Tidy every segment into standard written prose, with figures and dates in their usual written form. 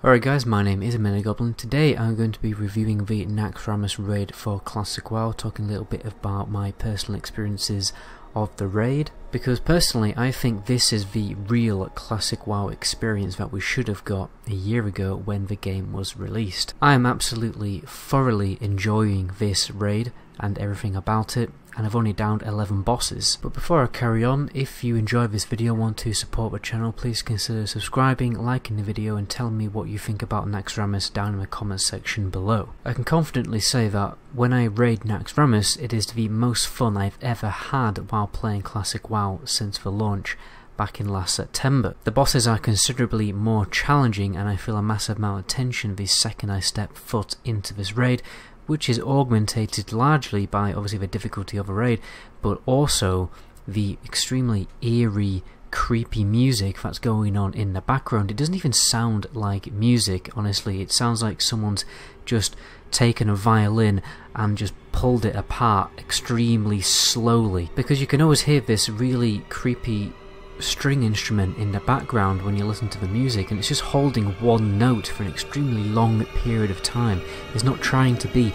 Alright guys, my name is MetaGoblin. Today I'm going to be reviewing the Naxxramas raid for Classic WoW, talking a little bit about my personal experiences of the raid, because personally I think this is the real Classic WoW experience that we should have got a year ago when the game was released. I am absolutely thoroughly enjoying this raid and everything about it, and I've only downed 11 bosses. But before I carry on, if you enjoyed this video and want to support the channel, please consider subscribing, liking the video and telling me what you think about Naxxramas down in the comments section below. I can confidently say that when I raid Naxxramas, it is the most fun I've ever had while playing Classic WoW since the launch back in last September. The bosses are considerably more challenging and I feel a massive amount of tension the second I step foot into this raid, which is augmented largely by obviously the difficulty of a raid, but also the extremely eerie, creepy music that's going on in the background. It doesn't even sound like music, honestly. It sounds like someone's just taken a violin and just pulled it apart extremely slowly, because you can always hear this really creepy string instrument in the background when you listen to the music, and it's just holding one note for an extremely long period of time. It's not trying to be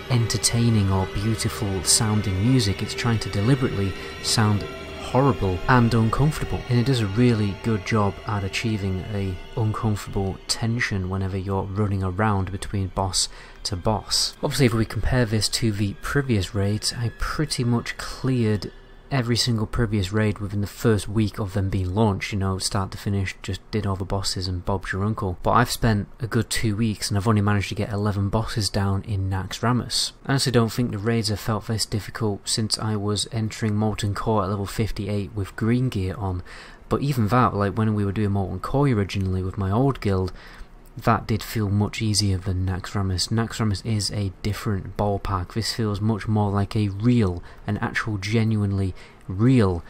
entertaining or beautiful sounding music, it's trying to deliberately sound horrible and uncomfortable, and it does a really good job at achieving a uncomfortable tension whenever you're running around between boss to boss. Obviously, if we compare this to the previous raids, I pretty much cleared every single previous raid within the first week of them being launched, you know, start to finish, just did all the bosses and Bob's your uncle. But I've spent a good 2 weeks and I've only managed to get 11 bosses down in Naxxramas. I honestly don't think the raids have felt this difficult since I was entering Molten Core at level 58 with green gear on. But even that, like when we were doing Molten Core originally with my old guild, that did feel much easier than Naxxramas. Naxxramas is a different ballpark. This feels much more like a real, an actual genuinely real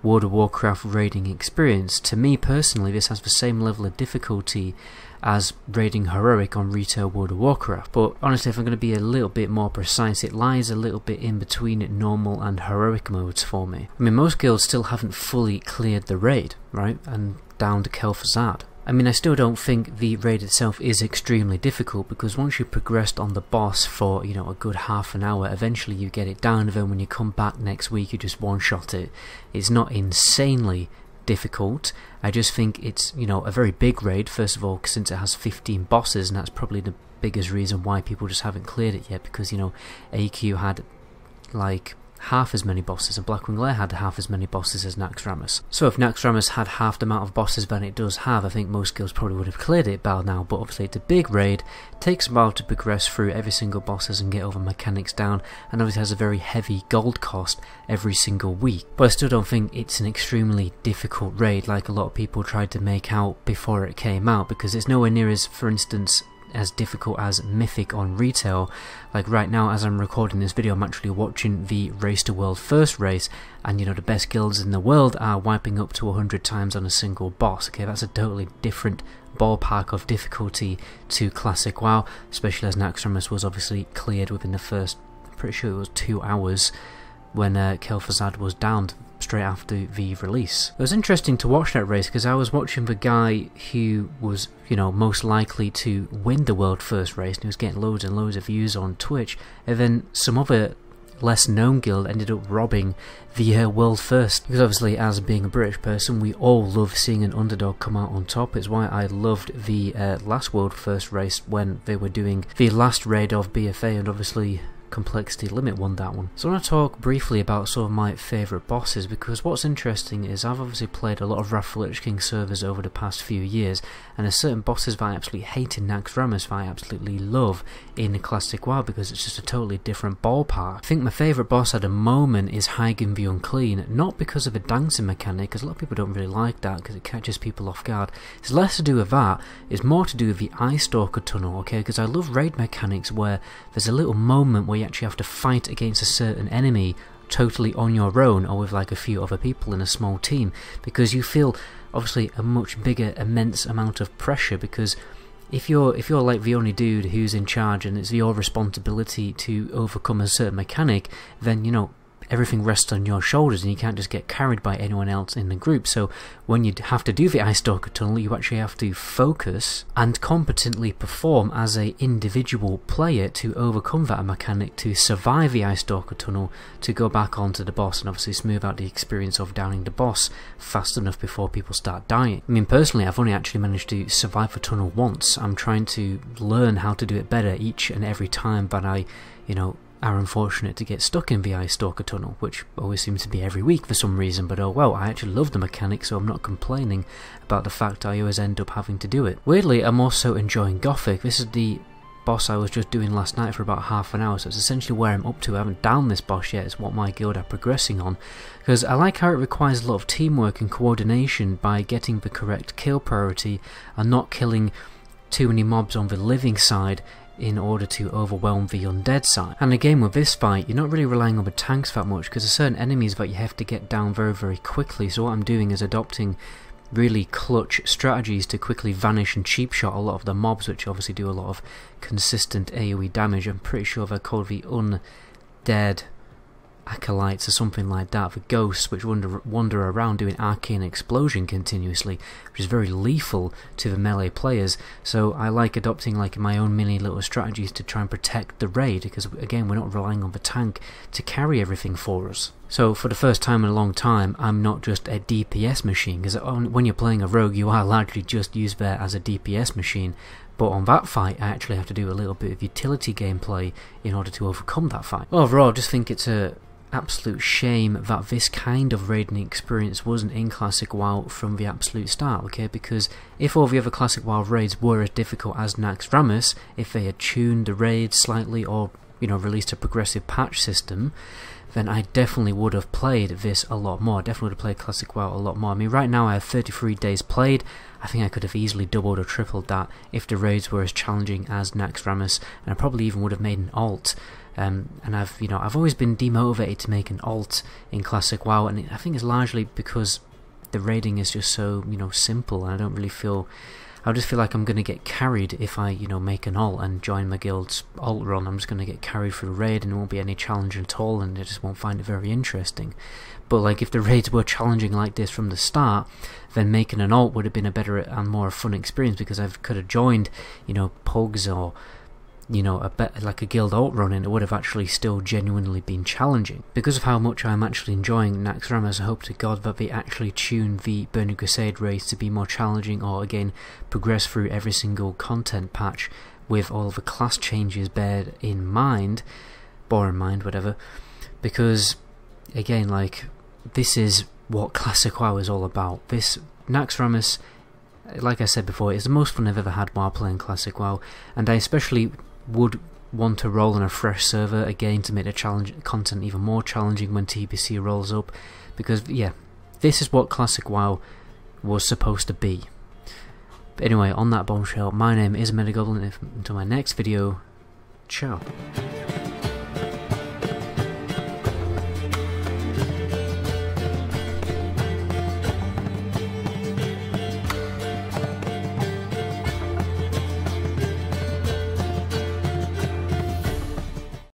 World of Warcraft raiding experience. To me personally, this has the same level of difficulty as raiding Heroic on retail World of Warcraft. But honestly, if I'm going to be a little bit more precise, it lies a little bit in between normal and Heroic modes for me. I mean, most guilds still haven't fully cleared the raid, right, and down to Kel'Thuzad. I mean, I still don't think the raid itself is extremely difficult, because once you've progressed on the boss for, you know, a good half an hour, eventually you get it down, and then when you come back next week you just one-shot it. It's not insanely difficult. I just think it's, you know, a very big raid, first of all, since it has 15 bosses, and that's probably the biggest reason why people just haven't cleared it yet, because, you know, AQ had like half as many bosses, and Blackwing Lair had half as many bosses as Naxxramas. So if Naxxramas had half the amount of bosses than it does have, I think most guilds probably would have cleared it by now. But obviously it's a big raid, takes a while to progress through every single bosses and get all the mechanics down, and obviously has a very heavy gold cost every single week. But I still don't think it's an extremely difficult raid like a lot of people tried to make out before it came out, because it's nowhere near as, for instance, as difficult as Mythic on retail. Like right now, as I'm recording this video, I'm actually watching the Race to World first race, and you know, the best guilds in the world are wiping up to 100 times on a single boss. Okay, that's a totally different ballpark of difficulty to Classic WoW, especially as Naxxramas was obviously cleared within the first, I'm pretty sure it was 2 hours when Kel'Thuzad was downed straight after the release. It was interesting to watch that race, because I was watching the guy who was, you know, most likely to win the world first race, and he was getting loads and loads of views on Twitch, and then some other less known guild ended up robbing the world first. Because obviously, as being a British person, we all love seeing an underdog come out on top. It's why I loved the last world first race when they were doing the last raid of BFA, and obviously Complexity Limit won that one. So I want to talk briefly about some of my favourite bosses, because what's interesting is I've obviously played a lot of Wrath of the Lich King servers over the past few years, and there's certain bosses that I absolutely hate in Naxxramas that I absolutely love in Classic WoW, because it's just a totally different ballpark. I think my favourite boss at the moment is Hygen the Unclean, not because of the dancing mechanic, because a lot of people don't really like that because it catches people off guard. It's less to do with that, it's more to do with the Eye Stalker tunnel, okay, because I love raid mechanics where there's a little moment where you actually have to fight against a certain enemy totally on your own, or with like a few other people in a small team, because you feel obviously a much bigger, immense amount of pressure, because if you're like the only dude who's in charge and it's your responsibility to overcome a certain mechanic, then, you know, everything rests on your shoulders and you can't just get carried by anyone else in the group. So when you have to do the Ice Stalker tunnel, you actually have to focus and competently perform as an individual player to overcome that mechanic, to survive the Ice Stalker tunnel, to go back onto the boss and obviously smooth out the experience of downing the boss fast enough before people start dying. I mean, personally, I've only actually managed to survive the tunnel once. I'm trying to learn how to do it better each and every time that I, are unfortunate to get stuck in the Ice Stalker tunnel, which always seems to be every week for some reason, but oh well, I actually love the mechanic, so I'm not complaining about the fact I always end up having to do it. Weirdly, I'm also enjoying Gothic. This is the boss I was just doing last night for about half an hour, so it's essentially where I'm up to. I haven't downed this boss yet, it's what my guild are progressing on, because I like how it requires a lot of teamwork and coordination by getting the correct kill priority and not killing too many mobs on the living side in order to overwhelm the undead side. And again, with this fight, you're not really relying on the tanks that much, because there's certain enemies that you have to get down very, very quickly. So what I'm doing is adopting really clutch strategies to quickly vanish and cheap shot a lot of the mobs, which obviously do a lot of consistent AoE damage. I'm pretty sure they're called the undead acolytes or something like that, the ghosts which wander around doing arcane explosion continuously, which is very lethal to the melee players. So I like adopting like my own mini little strategies to try and protect the raid, because again, we're not relying on the tank to carry everything for us. So for the first time in a long time, I'm not just a DPS machine, because when you're playing a rogue, you are largely just used there as a DPS machine. But on that fight, I actually have to do a little bit of utility gameplay in order to overcome that fight. Overall, I just think it's a absolute shame that this kind of raiding experience wasn't in Classic WoW from the absolute start, okay? Because if all the other Classic WoW raids were as difficult as Naxxramas, if they had tuned the raids slightly or, released a progressive patch system, then I definitely would have played this a lot more. I definitely would have played Classic WoW a lot more. I mean, right now I have 33 days played. I think I could have easily doubled or tripled that if the raids were as challenging as Naxxramas, and I probably even would have made an alt. And I've always been demotivated to make an alt in Classic WoW, and I think it's largely because the raiding is just so, simple, and I don't really feel... I just feel like I'm going to get carried if I, make an alt and join my guild's alt run. I'm just going to get carried through the raid and there won't be any challenge at all, and I just won't find it very interesting. But like, if the raids were challenging like this from the start, then making an alt would have been a better and more fun experience, because I could have joined, pugs or... like a guild alt run, and it would have actually still genuinely been challenging. Because of how much I'm actually enjoying Naxxramas, I hope to God that they actually tune the Burning Crusade raids to be more challenging, or again, progress through every single content patch with all of the class changes bore in mind, whatever. Because, again, like, this is what Classic WoW is all about. This Naxxramas, like I said before, is the most fun I've ever had while playing Classic WoW, and I especially would want to roll on a fresh server again to make the content even more challenging when TBC rolls up, because yeah, this is what Classic WoW was supposed to be. But anyway, on that bombshell, my name is MetaGoblin. Until my next video, ciao.